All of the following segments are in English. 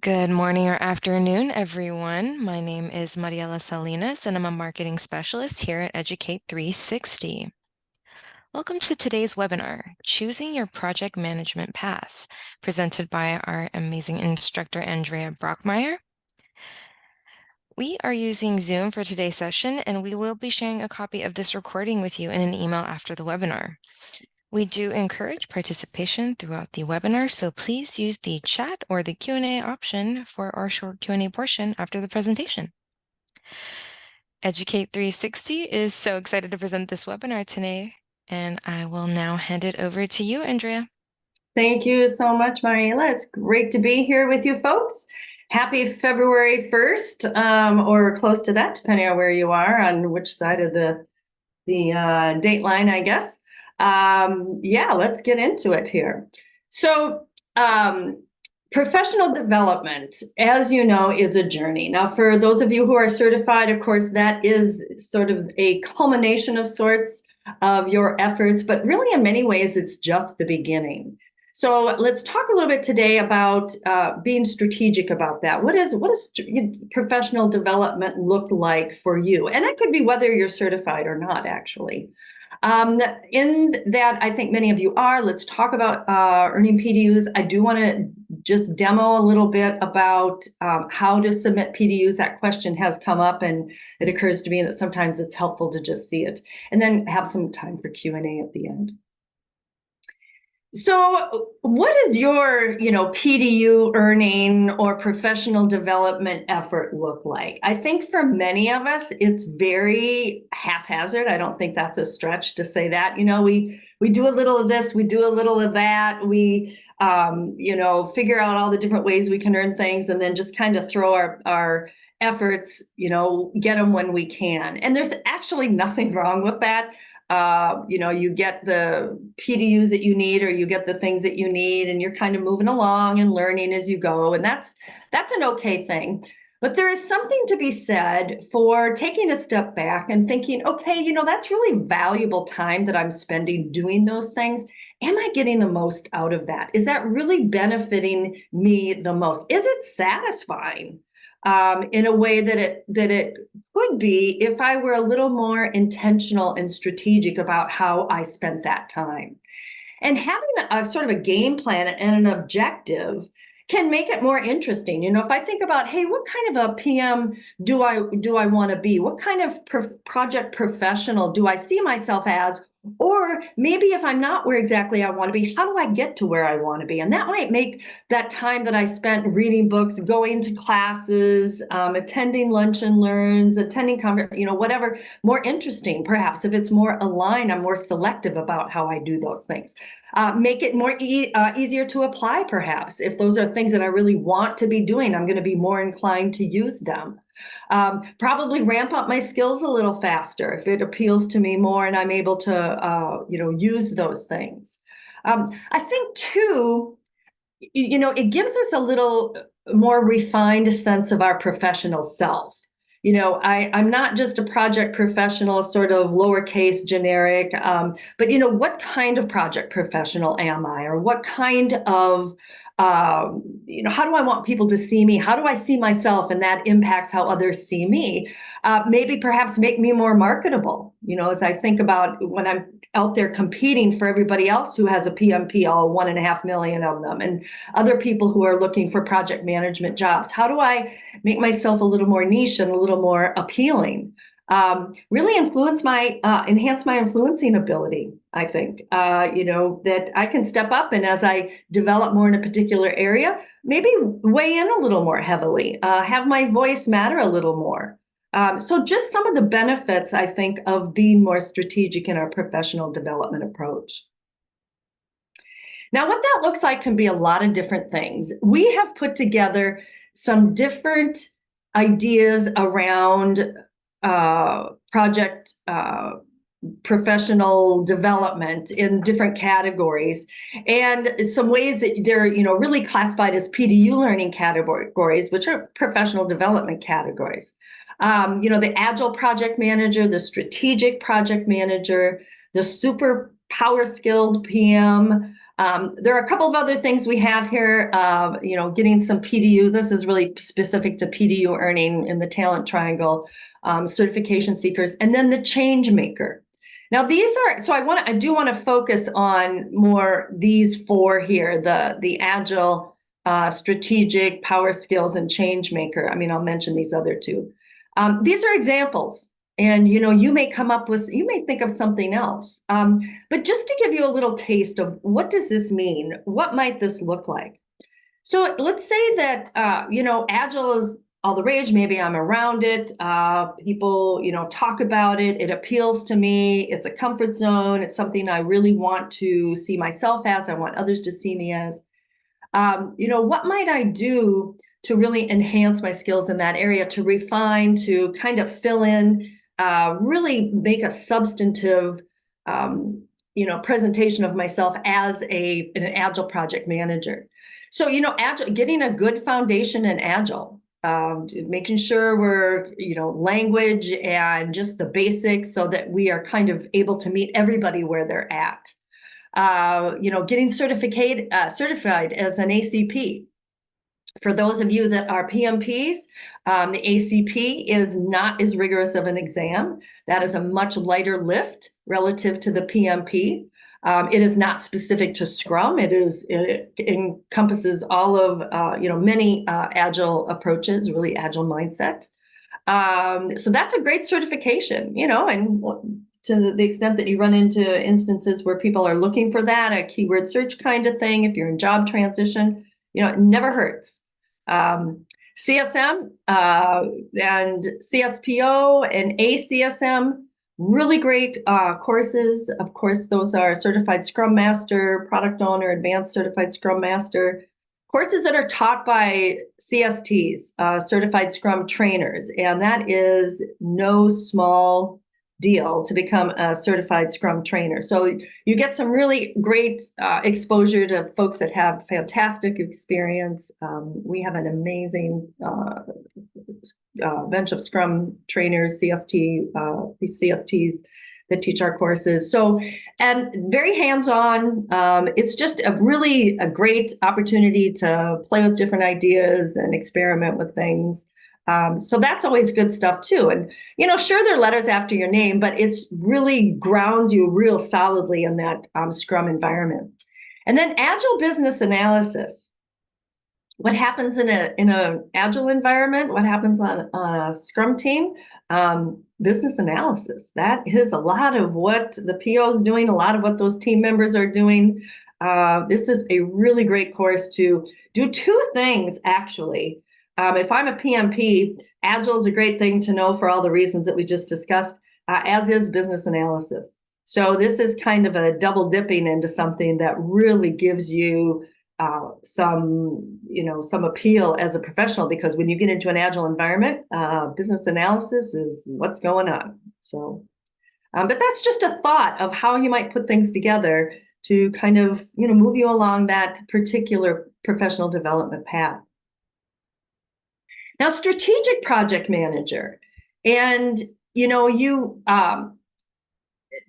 Good morning or afternoon, everyone. My name is Mariela Salinas, and I'm a marketing specialist here at Educate 360. Welcome to today's webinar, Choosing Your Project Management Path, presented by our amazing instructor, Andrea Brockmeyer. We are using Zoom for today's session, and we will be sharing a copy of this recording with you in an email after the webinar. We do encourage participation throughout the webinar, so please use the chat or the Q&A option for our short Q&A portion after the presentation. Educate 360 is so excited to present this webinar today, and I will now hand it over to you, Andrea. Thank you so much, Mariela. It's great to be here with you folks. Happy February 1st, or close to that, depending on where you are, on which side of the date line, I guess. Yeah, let's get into it here. So, professional development, as you know, is a journey. Now, for those of you who are certified, of course, that is sort of a culmination of sorts of your efforts, but really in many ways, it's just the beginning. So let's talk a little bit today about being strategic about that. What does professional development look like for you? And that could be whether you're certified or not, actually. In that, I think many of you are. Let's talk about earning PDUs. I do want to just demo a little bit about how to submit PDUs. That question has come up, and it occurs to me that sometimes it's helpful to just see it, and then have some time for Q&A at the end. So what is your, PDU earning or professional development effort look like? I think for many of us, it's very haphazard. I don't think that's a stretch to say that. We do a little of this, we do a little of that. We, figure out all the different ways we can earn things, and then just kind of throw our efforts, get them when we can. And there's actually nothing wrong with that. You get the PDUs that you need, or you get the things that you need, and you're kind of moving along and learning as you go. And that's an okay thing. But there is something to be said for taking a step back and thinking, okay, that's really valuable time that I'm spending doing those things. Am I getting the most out of that? Is that really benefiting me the most? Is it satisfying? In a way that it could be if I were a little more intentional and strategic about how I spent that time. And having a sort of a game plan and an objective can make it more interesting. If I think about, hey, what kind of a PM do I want to be? What kind of project professional do I see myself as? Or maybe if I'm not where exactly I want to be, how do I get to where I want to be? And that might make that time that I spent reading books, going to classes, attending lunch and learns, attending whatever, more interesting. Perhaps if it's more aligned, I'm more selective about how I do those things. Make it more easier to apply, perhaps. If those are things that I really want to be doing, I'm going to be more inclined to use them. Probably ramp up my skills a little faster if it appeals to me more and I'm able to, use those things. I think, too, it gives us a little more refined sense of our professional self. I'm not just a project professional, sort of lowercase generic, but, what kind of project professional am I? Or what kind of, how do I want people to see me? How do I see myself? And that impacts how others see me. Maybe perhaps make me more marketable, as I think about when I'm out there competing for everybody else who has a PMP, all 1.5 million of them, and other people who are looking for project management jobs. How do I make myself a little more niche and a little more appealing? Really enhance my influencing ability. I think, that I can step up, and as I develop more in a particular area, maybe weigh in a little more heavily, have my voice matter a little more. So just some of the benefits, I think, of being more strategic in our professional development approach. Now, what that looks like can be a lot of different things. We have put together some different ideas around project professional development in different categories, and some ways that they're really classified as PDU learning categories, which are professional development categories. The Agile Project Manager, the Strategic Project Manager, the Super Power Skilled PM, There are a couple of other things we have here, getting some PDU. This is really specific to PDU earning in the talent triangle, certification seekers, and then the change maker. Now these are, so I do want to focus on more these four here, the agile, strategic, power skills, and change maker. I mean, I'll mention these other two. These are examples. And you may come up with, you may think of something else. But just to give you a little taste of what does this mean? What might this look like? So let's say that Agile is all the rage. Maybe I'm around it. People talk about it. It appeals to me. It's a comfort zone. It's something I really want to see myself as. I want others to see me as. What might I do to really enhance my skills in that area, to refine, to kind of fill in, really make a substantive, presentation of myself as an Agile project manager. So, Agile, getting a good foundation in Agile, making sure we're, language and just the basics so that we are kind of able to meet everybody where they're at. Getting certified as an ACP. For those of you that are PMPs, the ACP is not as rigorous of an exam. That is a much lighter lift relative to the PMP. It is not specific to Scrum. It encompasses all of many Agile approaches, really Agile mindset. So that's a great certification, and to the extent that you run into instances where people are looking for that, a keyword search kind of thing, if you're in job transition, it never hurts. CSM and CSPO and ACSM, really great courses. Of course, those are Certified Scrum Master, Product Owner, Advanced Certified Scrum Master, courses that are taught by CSTs, Certified Scrum Trainers, and that is no small deal to become a certified Scrum trainer. So you get some really great exposure to folks that have fantastic experience. We have an amazing bench of Scrum trainers, CSTs that teach our courses. So, and very hands-on. It's just a great opportunity to play with different ideas and experiment with things. So that's always good stuff too. And, sure, there are letters after your name, but it's really grounds you real solidly in that Scrum environment. And then Agile business analysis. What happens in an Agile environment? What happens on a Scrum team? Business analysis. That is a lot of what the PO is doing, a lot of what those team members are doing. This is a really great course to do two things, actually. If I'm a PMP, Agile is a great thing to know for all the reasons that we just discussed, as is business analysis. So this is kind of a double dipping into something that really gives you some appeal as a professional, because when you get into an Agile environment, business analysis is what's going on. So, but that's just a thought of how you might put things together to kind of, move you along that particular professional development path. Now, strategic project manager, and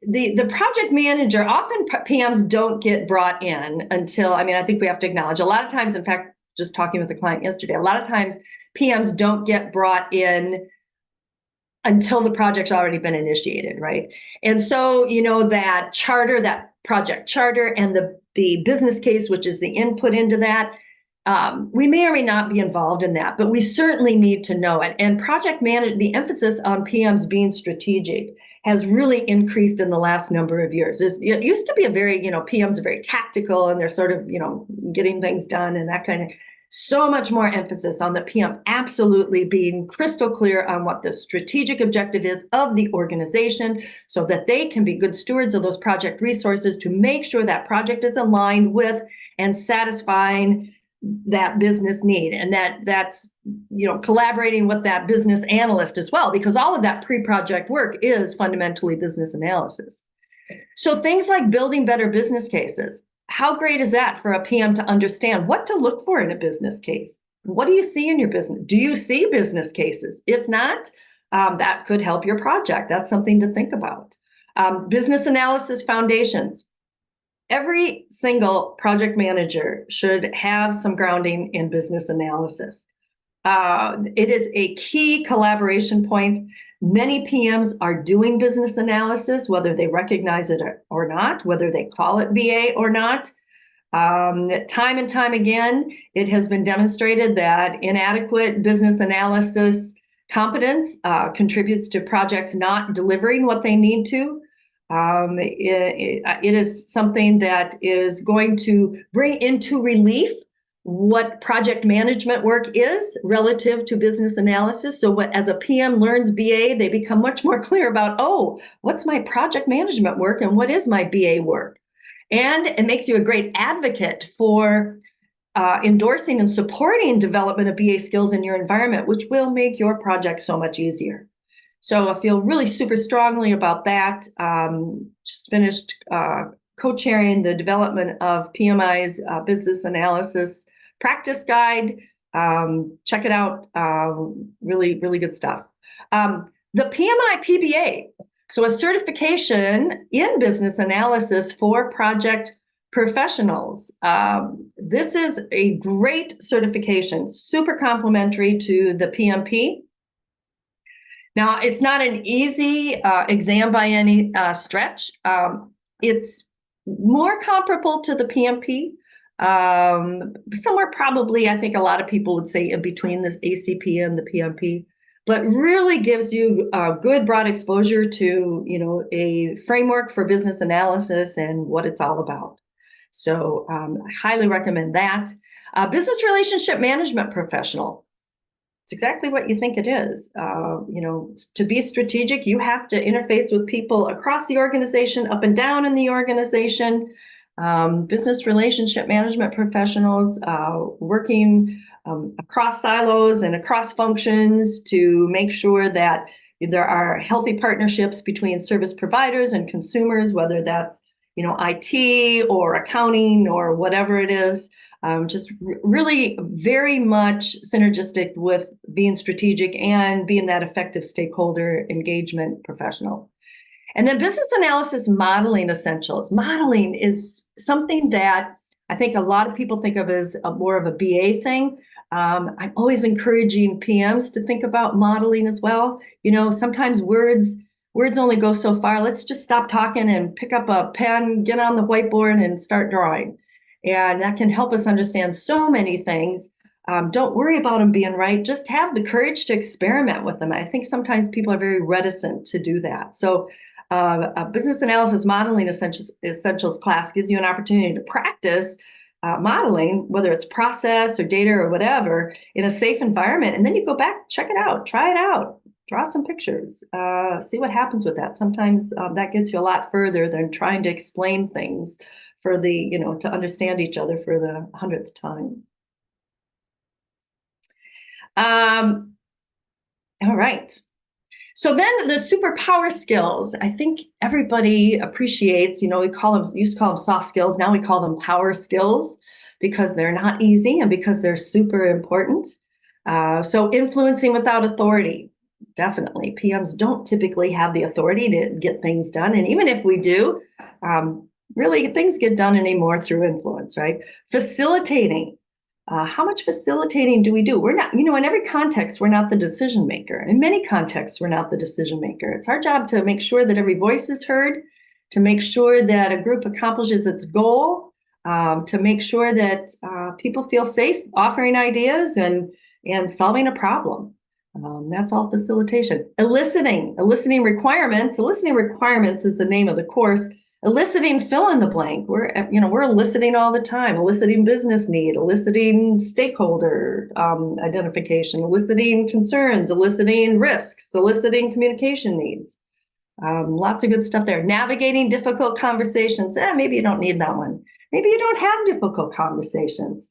the project manager, often PMs don't get brought in until, I think we have to acknowledge a lot of times, in fact, just talking with the client yesterday, a lot of times PMs don't get brought in until the project's already been initiated, right? And so, that charter, that project charter, and the business case, which is the input into that, we may or may not be involved in that, but we certainly need to know it. And project management, the emphasis on PMs being strategic has really increased in the last number of years. It used to be a very, PMs are very tactical and they're sort of, getting things done and that kind of, so much more emphasis on the PM absolutely being crystal clear on what the strategic objective is of the organization so that they can be good stewards of those project resources to make sure that project is aligned with and satisfying that business need, and that's collaborating with that business analyst as well, because all of that pre-project work is fundamentally business analysis. So things like building better business cases, how great is that for a PM to understand what to look for in a business case? What do you see in your business? Do you see business cases? If not, that could help your project. That's something to think about. Business analysis foundations. every single project manager should have some grounding in business analysis. It is a key collaboration point. Many PMs are doing business analysis, whether they recognize it or not, whether they call it BA or not. Time and time again, it has been demonstrated that inadequate business analysis competence contributes to projects not delivering what they need to. It is something that is going to bring into relief what project management work is relative to business analysis. So as a PM learns BA, they become much more clear about, oh, what's my project management work and what is my BA work? And it makes you a great advocate for endorsing and supporting development of BA skills in your environment, which will make your project so much easier. So I feel really super strongly about that. Just finished co-chairing the development of PMI's business analysis practice guide. Check it out. Really, really good stuff. The PMI PBA, so a certification in business analysis for project professionals. This is a great certification, super complementary to the PMP. Now, it's not an easy exam by any stretch. It's more comparable to the PMP. Somewhere probably, I think a lot of people would say in between the ACP and the PMP, but really gives you a good broad exposure to, a framework for business analysis and what it's all about. So I highly recommend that. Business relationship management professional. It's exactly what you think it is. To be strategic, you have to interface with people across the organization, up and down in the organization. Business relationship management professionals working across silos and across functions to make sure that there are healthy partnerships between service providers and consumers, whether that's IT or accounting or whatever it is. Just really very much synergistic with being strategic and being that effective stakeholder engagement professional. And then business analysis modeling essentials. Modeling is something that I think a lot of people think of as more of a BA thing. I'm always encouraging PMs to think about modeling as well. Sometimes words only go so far. Let's just stop talking and pick up a pen, get on the whiteboard and start drawing. And that can help us understand so many things. Don't worry about them being right. Just have the courage to experiment with them. I think sometimes people are very reticent to do that. So a business analysis modeling essentials class gives you an opportunity to practice modeling, whether it's process or data or whatever, in a safe environment. And then you go back, check it out, try it out, draw some pictures, see what happens with that. Sometimes that gets you a lot further than trying to explain things for to understand each other for the 100th time. All right. So then the superpower skills, I think everybody appreciates, we used to call them soft skills. Now we call them power skills because they're not easy and because they're super important. So influencing without authority, definitely. PMs don't typically have the authority to get things done. And even if we do, really things get done anymore through influence, right? Facilitating. How much facilitating do we do? We're not, in every context, we're not the decision maker. In many contexts, we're not the decision maker. It's our job to make sure that every voice is heard, to make sure that a group accomplishes its goal, to make sure that people feel safe offering ideas and solving a problem. That's all facilitation. Eliciting requirements. Eliciting requirements is the name of the course. Eliciting fill in the blank. We're eliciting all the time. Eliciting business need, eliciting stakeholder identification, eliciting concerns, eliciting risks, eliciting communication needs. Lots of good stuff there. Navigating difficult conversations. Maybe you don't need that one. Maybe you don't have difficult conversations.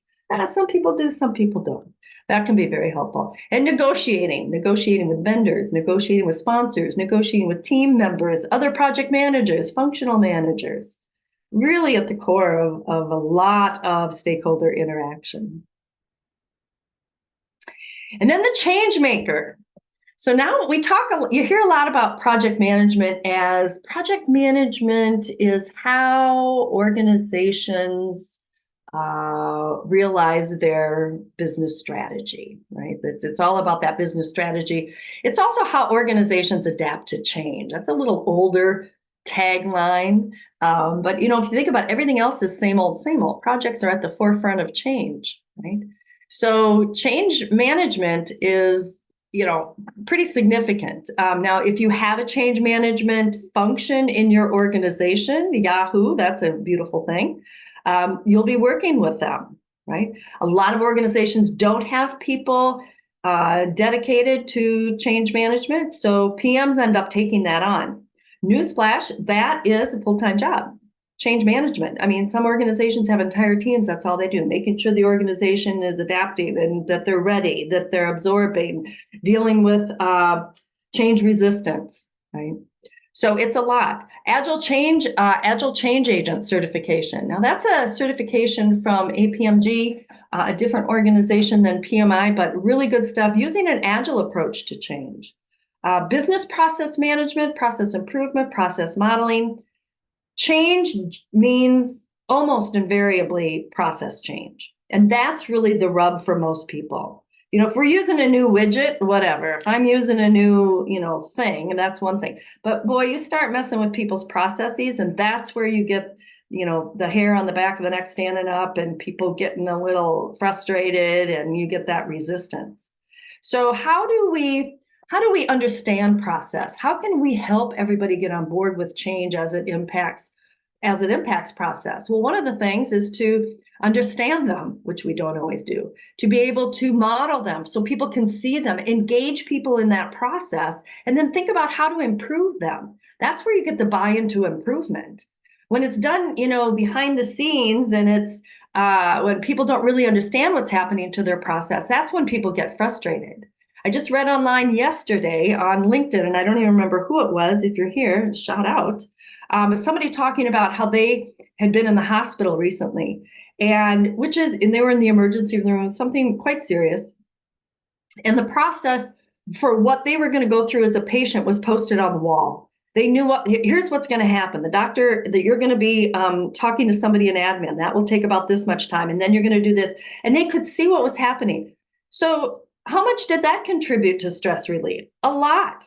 Some people do, some people don't. That can be very helpful. And negotiating with vendors, negotiating with sponsors, negotiating with team members, other project managers, functional managers, really at the core of a lot of stakeholder interaction. And then the change maker. So now you hear a lot about project management as project management is how organizations realize their business strategy, right? It's all about that business strategy. It's also how organizations adapt to change. That's a little older tagline. But if you think about it, everything else is same old, same old. Projects are at the forefront of change, right? So change management is, pretty significant. Now, if you have a change management function in your organization, Yahoo, that's a beautiful thing. You'll be working with them, right? A lot of organizations don't have people dedicated to change management, so PMs end up taking that on. Newsflash, that is a full-time job. Change management. I mean, some organizations have entire teams, that's all they do, making sure the organization is adapting and that they're ready, that they're absorbing, dealing with change resistance, right? So it's a lot. Agile change agent certification. Now that's a certification from APMG, a different organization than PMI, but really good stuff using an agile approach to change. Business process management, process improvement, process modeling. Change means almost invariably process change. And that's really the rub for most people. If we're using a new widget, whatever, if I'm using a new, thing, that's one thing. But boy, you start messing with people's processes, and that's where you get, the hair on the back of the neck standing up and people getting a little frustrated and you get that resistance. So how do we understand process? How can we help everybody get on board with change as it impacts process? Well, one of the things is to understand them, which we don't always do, to be able to model them so people can see them, engage people in that process, and then think about how to improve them. That's where you get the buy-in to improvement. When it's done, behind the scenes, and it's when people don't really understand what's happening to their process, that's when people get frustrated. I just read online yesterday on LinkedIn, and I don't even remember who it was. If you're here, shout out. Somebody talking about how they had been in the hospital recently, and they were in the emergency room, something quite serious. And the process for what they were going to go through as a patient was posted on the wall. They knew here's what's going to happen. The doctor that you're going to be talking to somebody in admin, that will take about this much time. And then you're going to do this. And they could see what was happening. So how much did that contribute to stress relief? A lot,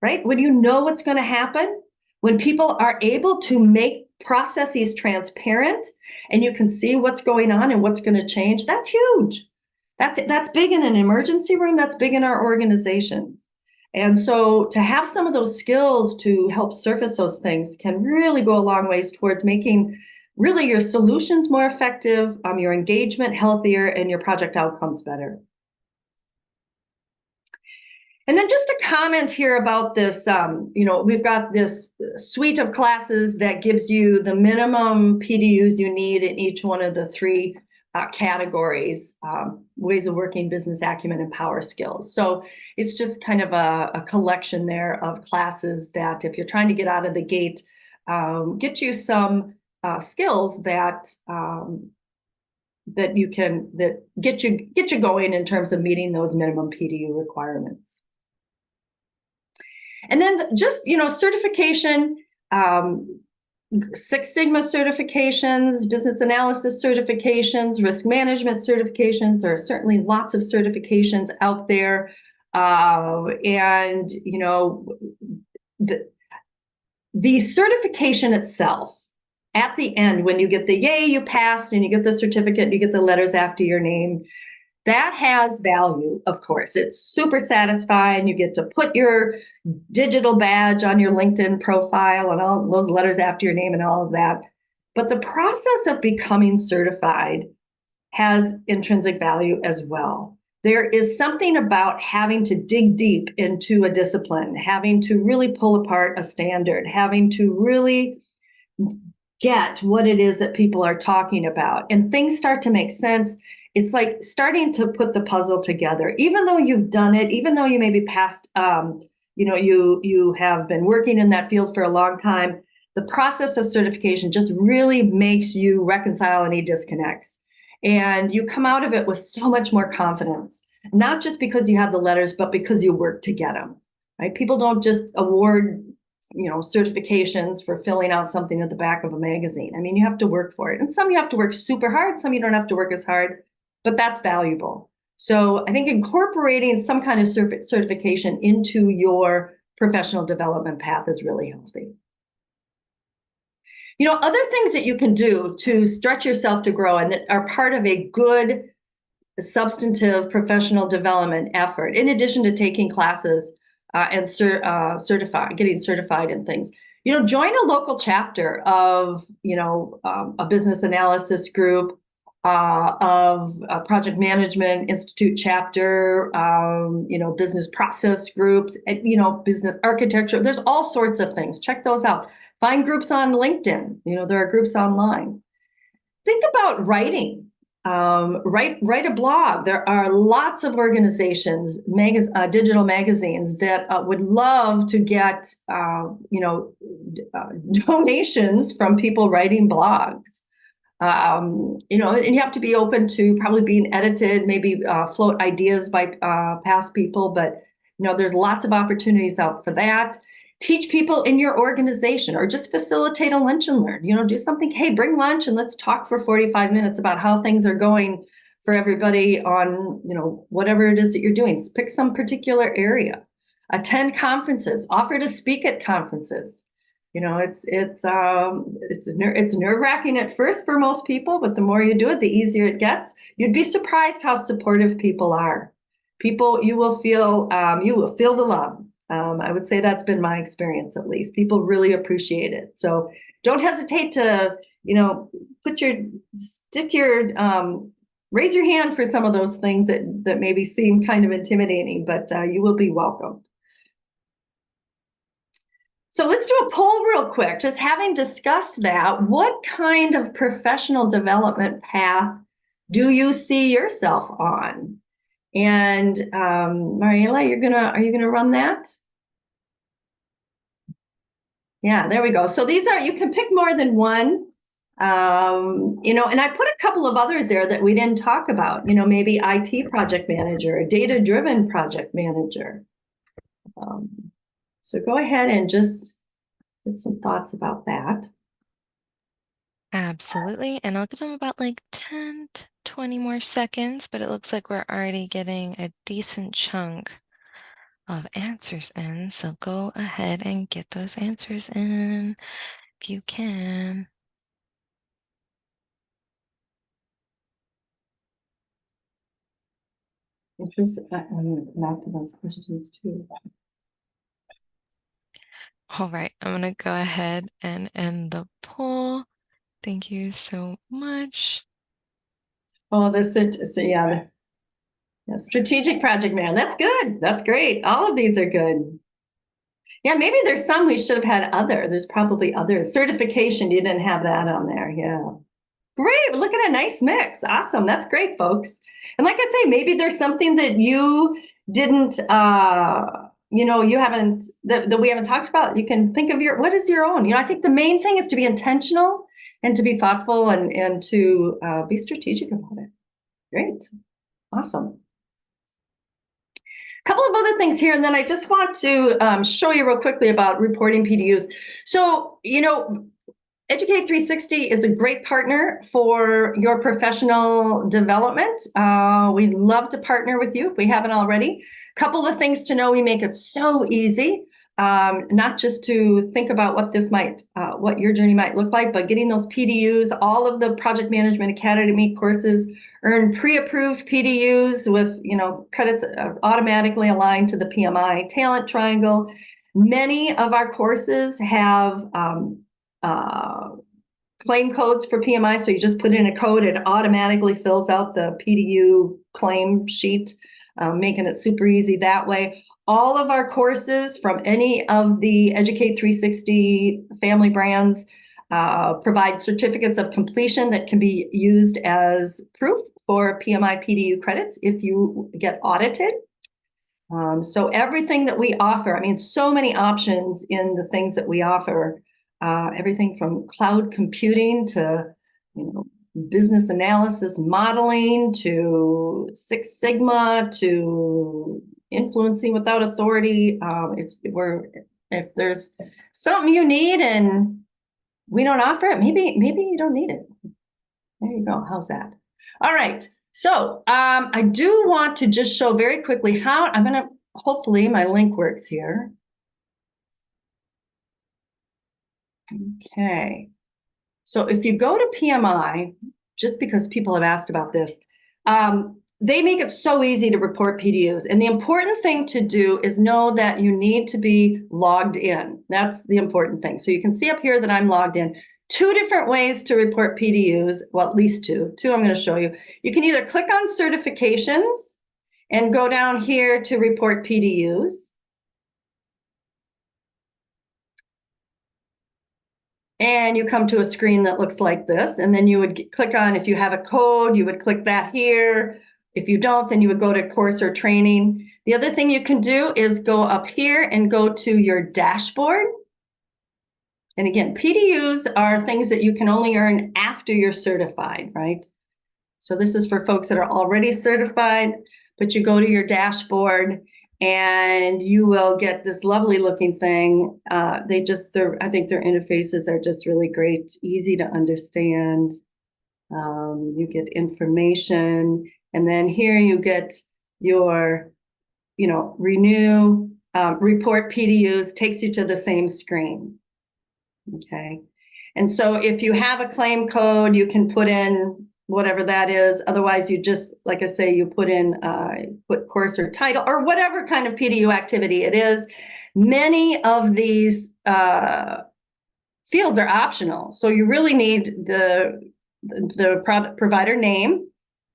right? When you know what's going to happen, when people are able to make processes transparent and you can see what's going on and what's going to change, that's huge. That's big in an emergency room. That's big in our organizations. And so to have some of those skills to help surface those things can really go a long ways towards making really your solutions more effective, your engagement healthier, and your project outcomes better. And then just a comment here about this, we've got this suite of classes that gives you the minimum PDUs you need in each one of the three categories, ways of working, business acumen, and power skills. So it's just kind of a collection there of classes that if you're trying to get out of the gate, get you some skills that get you going in terms of meeting those minimum PDU requirements. And then just, certification, Six Sigma certifications, business analysis certifications, risk management certifications. There are certainly lots of certifications out there. And, the certification itself, at the end, when you get the yay, you passed, and you get the certificate, and you get the letters after your name, that has value, of course. It's super satisfying. You get to put your digital badge on your LinkedIn profile and all those letters after your name and all of that. But the process of becoming certified has intrinsic value as well. There is something about having to dig deep into a discipline, having to really pull apart a standard, having to really get what it is that people are talking about, and things start to make sense. It's like starting to put the puzzle together, even though you've done it, even though you may be past, you have been working in that field for a long time. The process of certification just really makes you reconcile any disconnects, and you come out of it with so much more confidence. not just because you have the letters, but because you work to get them, right? People don't just award, certifications for filling out something at the back of a magazine. I mean, you have to work for it. And some you have to work super hard, some you don't have to work as hard, but that's valuable. So I think incorporating some kind of certification into your professional development path is really healthy. Other things that you can do to stretch yourself to grow and that are part of a good substantive professional development effort, in addition to taking classes and getting certified in things. Join a local chapter of, a business analysis group, of a project management institute chapter, business process groups, business architecture. There's all sorts of things. Check those out. Find groups on LinkedIn. There are groups online. Think about writing. Write a blog. There are lots of organizations, digital magazines that would love to get donations from people writing blogs. And you have to be open to probably being edited, maybe float ideas by past people, but there's lots of opportunities out for that. Teach people in your organization, or just facilitate a lunch and learn. Do something. Hey, bring lunch and let's talk for 45 minutes about how things are going for everybody on whatever it is that you're doing. Pick some particular area. Attend conferences. Offer to speak at conferences. It's nerve-wracking at first for most people, but the more you do it, the easier it gets. You'd be surprised how supportive people are. You will feel the love. I would say that's been my experience, at least. People really appreciate it. So don't hesitate to, raise your hand for some of those things that maybe seem kind of intimidating, but you will be welcomed. So let's do a poll real quick. Just having discussed that, what kind of professional development path do you see yourself on? And Mariela, are you gonna run that? Yeah, there we go. So you can pick more than one. And I put a couple of others there that we didn't talk about. Maybe IT project manager, data-driven project manager. So go ahead and just get some thoughts about that. Absolutely. And I'll give them about like 10 to 20 more seconds, but it looks like we're already getting a decent chunk of answers in. So go ahead and get those answers in if you can. I'm going to come back to those questions too. All right, I'm going to go ahead and end the poll. Thank you so much. Oh, yeah, strategic project man. That's good. That's great. All of these are good. Yeah, maybe there's some we should have had There's probably others. Certification, you didn't have that on there. Yeah. Great. Look at a nice mix. Awesome. That's great, folks. And like I say, maybe there's something that you didn't, you haven't, that we haven't talked about. You can think of what is your own? I think the main thing is to be intentional and to be thoughtful and to be strategic about it. Great. Awesome. A couple of other things here, and then I just want to show you real quickly about reporting PDUs. So, Educate 360 is a great partner for your professional development. We'd love to partner with you if we haven't already. A couple of things to know: we make it so easy, not just to think about what your journey might look like, but getting those PDUs. All of the Project Management Academy courses earn pre-approved PDUs with credits automatically aligned to the PMI talent triangle. Many of our courses have claim codes for PMI. So you just put in a code, it automatically fills out the PDU claim sheet, making it super easy that way. All of our courses from any of the Educate 360 family brands provide certificates of completion that can be used as proof for PMI PDU credits if you get audited. So everything that we offer, so many options in the things that we offer, everything from cloud computing to, business analysis modeling to Six Sigma to influencing without authority. If there's something you need and we don't offer it, maybe you don't need it. There you go. How's that? All right. So I do want to just show very quickly how I'm going to, hopefully my link works here. Okay. So if you go to PMI, just because people have asked about this, they make it so easy to report PDUs. And the important thing to do is know that you need to be logged in. That's the important thing. So you can see up here that I'm logged in. Two different ways to report PDUs, well, at least two. Two I'm going to show you. You can either click on certifications and go down here to report PDUs. And you come to a screen that looks like this. And then you would click on, if you have a code, you would click that here. If you don't, then you would go to course or training. The other thing you can do is go up here and go to your dashboard. And again, PDUs are things that you can only earn after you're certified, right? So this is for folks that are already certified, but you go to your dashboard and you will get this lovely looking thing. I think their interfaces are just really great, easy to understand. You get information, and then here you get your, renew, report PDUs, takes you to the same screen. Okay. And so if you have a claim code, you can put in whatever that is. Otherwise, you just, like I say, you put in, put course or title or whatever kind of PDU activity it is. Many of these fields are optional. So you really need the product provider name,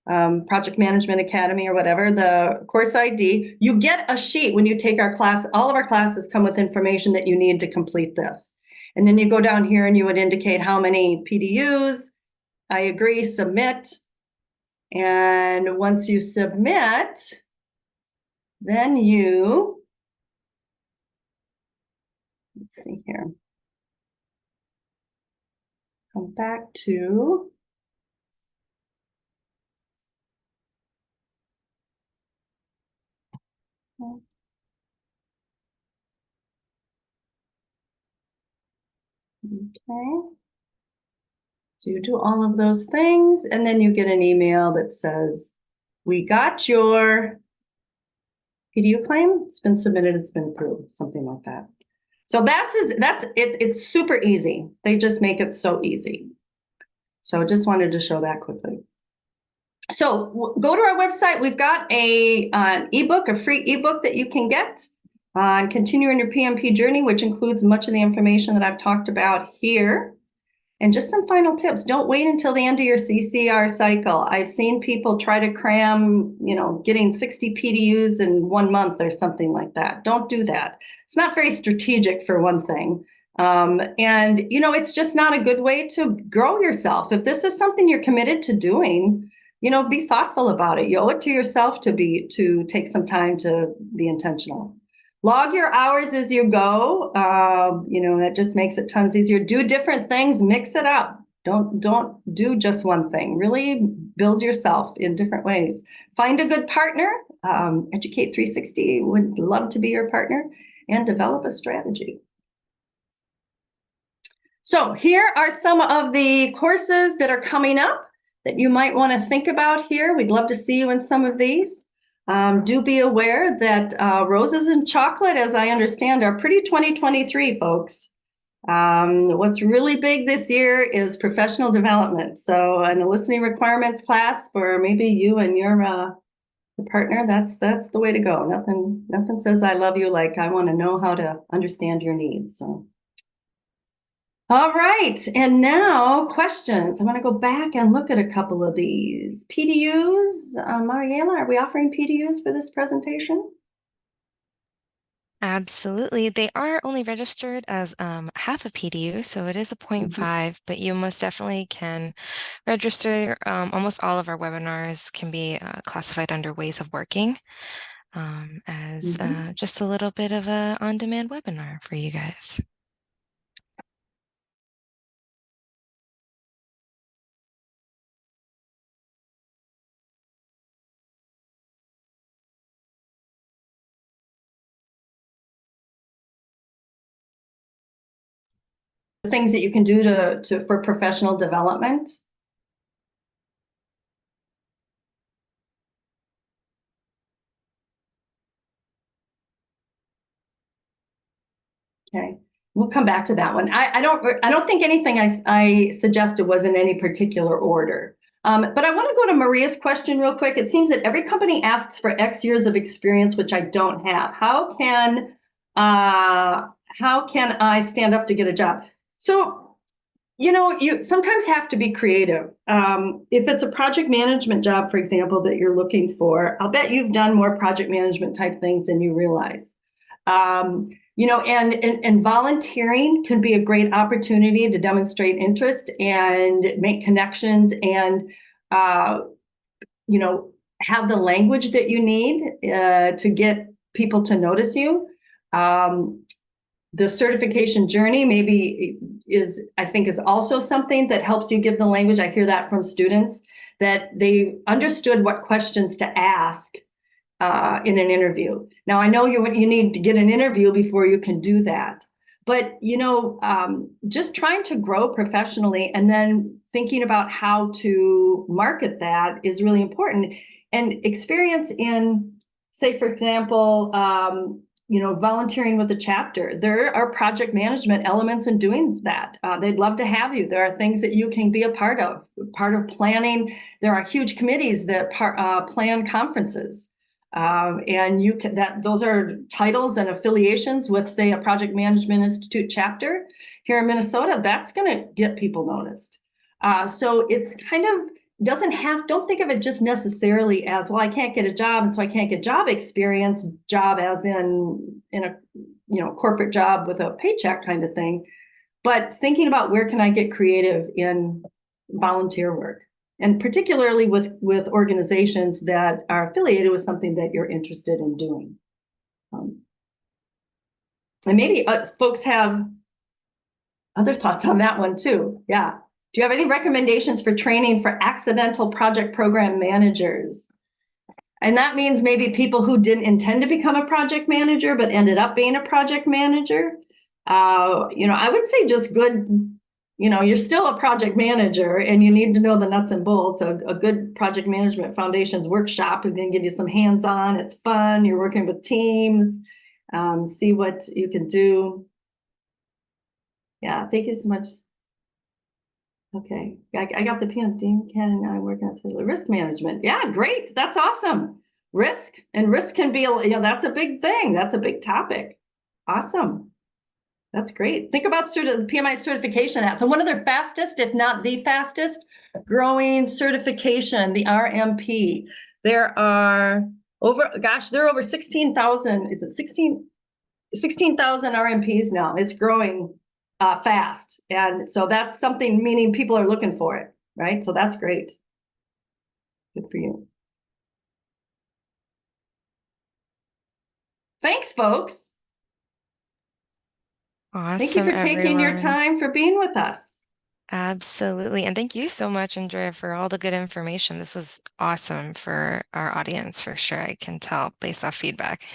Project Management Academy or whatever, the course ID. You get a sheet when you take our class. All of our classes come with information that you need to complete this. And then you go down here and you would indicate how many PDUs. I agree, submit. And once you submit, then let's see here, come back to, okay. So you do all of those things, and then you get an email that says, we got your PDU claim. It's been submitted. It's been approved, something like that. So that's it. It's super easy. They just make it so easy. So just wanted to show that quickly. So go to our website. We've got an ebook, a free ebook that you can get on continuing your PMP journey, which includes much of the information that I've talked about here. And just some final tips. Don't wait until the end of your CCR cycle. I've seen people try to cram, getting 60 PDUs in 1 month or something like that. Don't do that. It's not very strategic for one thing. And it's just not a good way to grow yourself. If this is something you're committed to doing, be thoughtful about it. You owe it to yourself to take some time to be intentional. Log your hours as you go. That just makes it tons easier. Do different things, mix it up. Don't do just one thing. Really build yourself in different ways. Find a good partner. Educate 360 would love to be your partner, and develop a strategy. So here are some of the courses that are coming up that you might want to think about here. We'd love to see you in some of these. Do be aware that roses and chocolate, as I understand, are pretty 2023, folks. What's really big this year is professional development. So in a listening requirements class for maybe you and your partner, that's the way to go. Nothing says I love you like I want to know how to understand your needs. So. All right, and now questions. I'm going to go back and look at a couple of these. PDUs, Mariela, are we offering PDUs for this presentation? Absolutely. They are only registered as half a PDU, so it is a 0.5, but you most definitely can register. Almost all of our webinars can be classified under ways of working as just a little bit of a on-demand webinar for you guys. things that you can do for professional development? Okay, we'll come back to that one. I don't think anything I suggested was in any particular order. But I want to go to Maria's question real quick. It seems that every company asks for X years of experience, which I don't have. How can I stand up to get a job? So, you sometimes have to be creative. If it's a project management job, for example, that you're looking for, I'll bet you've done more project management type things than you realize. And volunteering can be a great opportunity to demonstrate interest and make connections and, uh, you know, have the language that you need to get people to notice you. The certification journey maybe I think is also something that helps you give the language. I hear that from students that they understood what questions to ask in an interview. Now, I know you need to get an interview before you can do that, but just trying to grow professionally and then thinking about how to market that is really important. And experience in, say, for example, volunteering with a chapter. There are project management elements in doing that. They'd love to have you. There are things that you can be a part of planning. There are huge committees that plan conferences. And those are titles and affiliations with, say, a Project Management Institute chapter here in Minnesota. That's going to get people noticed. So it's kind of don't think of it just necessarily as, well, I can't get a job, and so I can't get job experience, job as in a corporate job with a paycheck kind of thing, but thinking about where can I get creative in volunteer work, and particularly with organizations that are affiliated with something that you're interested in doing. And maybe folks have other thoughts on that one too. Yeah. Do you have any recommendations for training for accidental project program managers? And that means maybe people who didn't intend to become a project manager, but ended up being a project manager. I would say just good, you're still a project manager and you need to know the nuts and bolts. A good project management foundations workshop is going to give you some hands-on. It's fun. You're working with teams. See what you can do. Yeah, thank you so much. Okay, I got the pen. Dean, Ken, and I work on risk management. Yeah, great. That's awesome. Risk can be, that's a big thing. That's a big topic. Awesome. That's great. Think about the PMI certification app. So one of their fastest, if not the fastest, growing certification, the RMP. There are there are over 16,000. Is it 16,000 RMPs now? It's growing fast. And so that's something, meaning people are looking for it, right? So that's great. Good for you. Thanks, folks. Awesome, thank you for taking your time for being with us. Absolutely. And thank you so much, Andrea, for all the good information. This was awesome for our audience, for sure. I can tell based off feedback.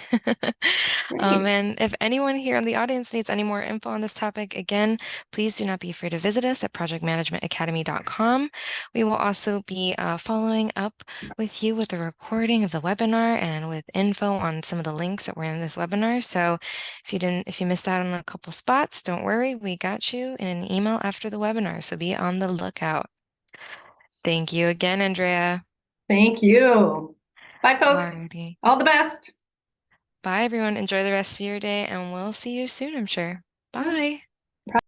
And if anyone here in the audience needs any more info on this topic, again, please do not be afraid to visit us at projectmanagementacademy.com. We will also be following up with you with a recording of the webinar and with info on some of the links that were in this webinar. So if you missed out on a couple spots, don't worry, we got you in an email after the webinar. So be on the lookout. Thank you again, Andrea. Thank you. Bye, folks. Alrighty. All the best. Bye, everyone. Enjoy the rest of your day, and we'll see you soon, I'm sure. Bye.